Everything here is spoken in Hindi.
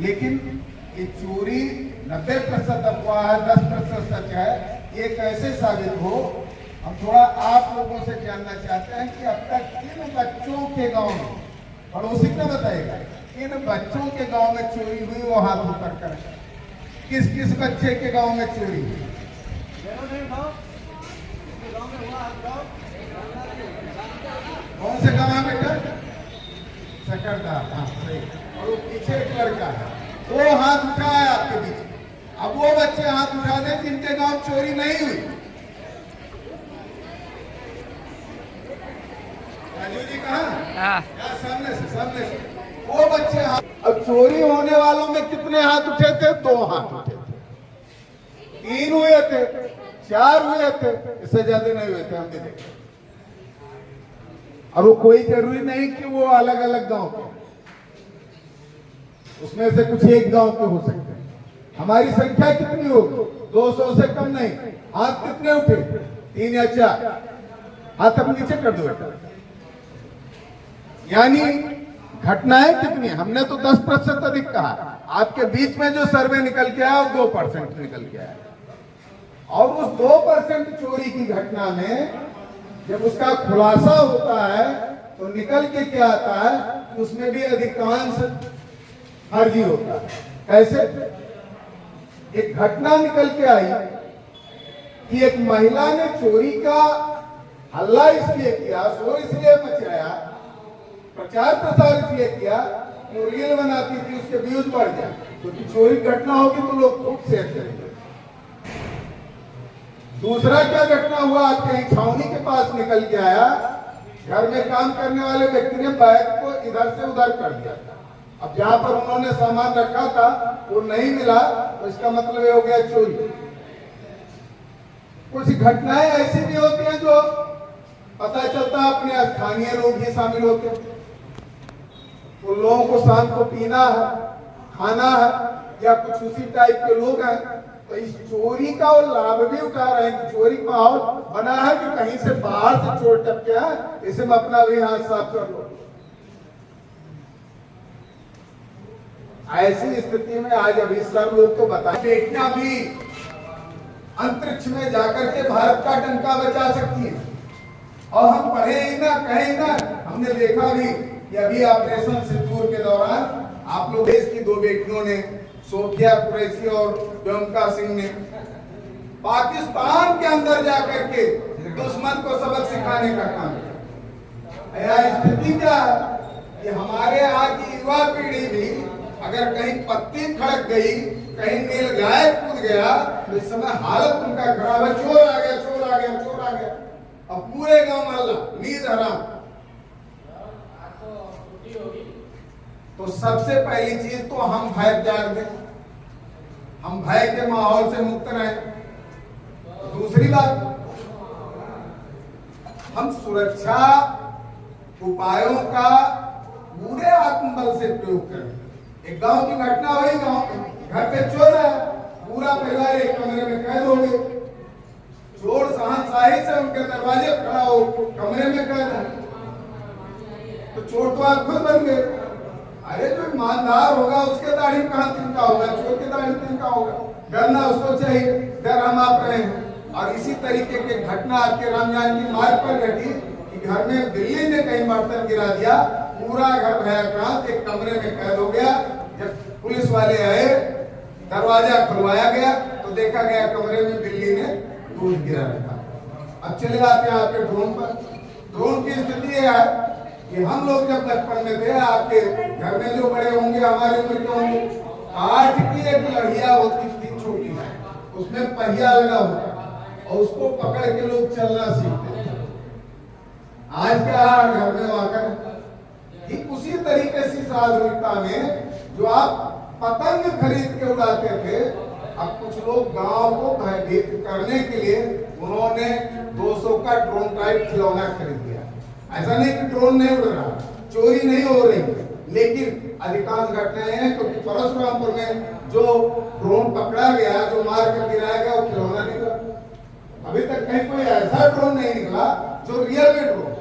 लेकिन ये चोरी 90% अफवाह है, 10% सच है, ये कैसे साबित हो? हम थोड़ा आप लोगों से जानना चाहते हैं कि अब तक किन बच्चों के गांव में, पड़ोसी क्या बताएगा, किन बच्चों के गांव में चोरी हुई वो हाथ ऊपर कर, किस किस बच्चे के गांव में चोरी हुई? कौन से गांव है बेटा? सकरदा, हाँ सही। और वो पीछे एक लड़का है, वो हाथ उठाया आपके बीच। अब वो बच्चे हाथ उठा दें जिनके गांव चोरी नहीं हुई। राजू जी कहाँ? सामने से वो बच्चे हाथ। अब चोरी होने वालों में कितने हाथ उठे थे? 2 हाथ उठे थे, 3 हुए थे, 4 हुए थे, इससे ज्यादा नहीं हुए थे, हम भी देखे। और वो कोई जरूरी नहीं कि वो अलग अलग गांव के, उसमें से कुछ एक गांव के हो सकते हैं। हमारी संख्या कितनी होगी? 200 से कम नहीं। हाथ कितने उठे? 3 या 4। हाथ अब नीचे कर दो। यानी घटनाएं कितनी? हमने तो 10% अधिक कहा, आपके बीच में जो सर्वे निकल के आया वो 2% निकल के आया। और उस 2% चोरी की घटना में जब उसका खुलासा होता है तो निकल के क्या आता है कि उसमें भी अधिकांश फर्जी होता है। कैसे? एक घटना निकल के आई कि एक महिला ने चोरी का हल्ला इसलिए किया, शोर इसलिए मचाया, प्रचार प्रसार इसलिए किया, वो रील बनाती थी, उसके व्यूज बढ़ जाए, क्योंकि चोरी घटना होगी तो लोग खूब शेयर करेंगे। दूसरा क्या घटना हुआ, कहीं छावनी के पास निकल के आया, घर में काम करने वाले व्यक्ति ने बैग को इधर से उधर कर दिया। अब जहां पर उन्होंने सामान रखा था वो नहीं मिला, तो इसका मतलब ये हो गया चोरी। कुछ घटनाएं ऐसी भी होती हैं जो पता चलता अपने स्थानीय लोग ही शामिल होते हैं। तो लोगों को शाम को पीना है, खाना है, या कुछ उसी टाइप के लोग हैं, तो इस चोरी का वो लाभ भी उठा रहे हैं कि चोरी का माहौल बना है कि कहीं से बाहर से चोर टपके है, इसे मैं अपना भी हाथ साफ कर लो। ऐसी स्थिति में आज अभी सब लोग तो बताए, बेटियां भी अंतरिक्ष में जाकर के भारत का डंका बजा सकती है। और हम पढ़े ही ना, कहे ना, हमने देखा भी कि अभी ऑपरेशन सिंदूर के दौरान आप लोग देश की 2 बेटियों ने, सोफिया कुरैशी और व्योमिका सिंह ने, पाकिस्तान के अंदर जाकर के दुश्मन को सबक सिखाने का काम किया। स्थिति क्या है कि हमारे यहाँ की युवा पीढ़ी भी अगर कहीं पत्ती खड़क गई, कहीं नीलगाय कूद गया, तो इस समय हालत उनका खराब है। चोर आ गया, चोर आ गया, चोर आ गया। अब पूरे गांव मोहल्ला नींद हराम। तो सबसे पहली चीज तो हम भय त्याग दें, हम भय के माहौल से मुक्त रहें। दूसरी बात, हम सुरक्षा उपायों का पूरे आत्मबल से प्रयोग करें। एक गांव की घटना हुई, गांव घर पे चोर है, पूरा परिवार एक कमरे में कैद हो गए। चोर शहंशाही से उनके दरवाजे खड़ा हो कमरे में कैद है, तो चोर तो आप खुद बन गए। अरे जो ईमानदार होगा उसके दाढ़ी कहाँ तिनका होगा, चोर के दाढ़ी तिनका होगा। डरना उसको चाहिए, डर हम आप रहे हैं। और इसी तरीके की घटना आपके रामजान की मार्ग पर घटी कि घर में बिल्ली ने कहीं बर्तन गिरा दिया, पूरा घर भयाक्रांत एक कमरे में कैद हो गया। जब पुलिस वाले आए, दरवाजा खुलवाया गया तो देखा गया कमरे में बिल्ली ने दूध गिरा रखा। अब चले जाते हैं आपके ड्रोन पर। ड्रोन की स्थिति यह है कि हम लोग जब बचपन में थे, आपके घर में जो बड़े होंगे, हमारे उम्र के होंगे, काठ की एक लड़िया होती थी छोटी, उसमें पहिया लगा होता और उसको पकड़ के लोग चलना सीखते थे। आज क्या घर में आकर ठीक उसी तरीके से इस आधुनिकता में जो आप पतंग खरीद के उड़ाते थे, अब कुछ लोग गांव को भयभीत करने के लिए उन्होंने 200 का ड्रोन टाइप खिलौना खरीद दिया। ऐसा नहीं कि ड्रोन नहीं उड़ रहा, चोरी नहीं हो रही, लेकिन अधिकांश घटनाएं हैं क्योंकि परशुरामपुर में जो ड्रोन पकड़ा गया, जो मार कर गिराया गया, वो खिलौना निकला। अभी तक कहीं कोई ऐसा ड्रोन नहीं निकला जो रियल में ड्रोन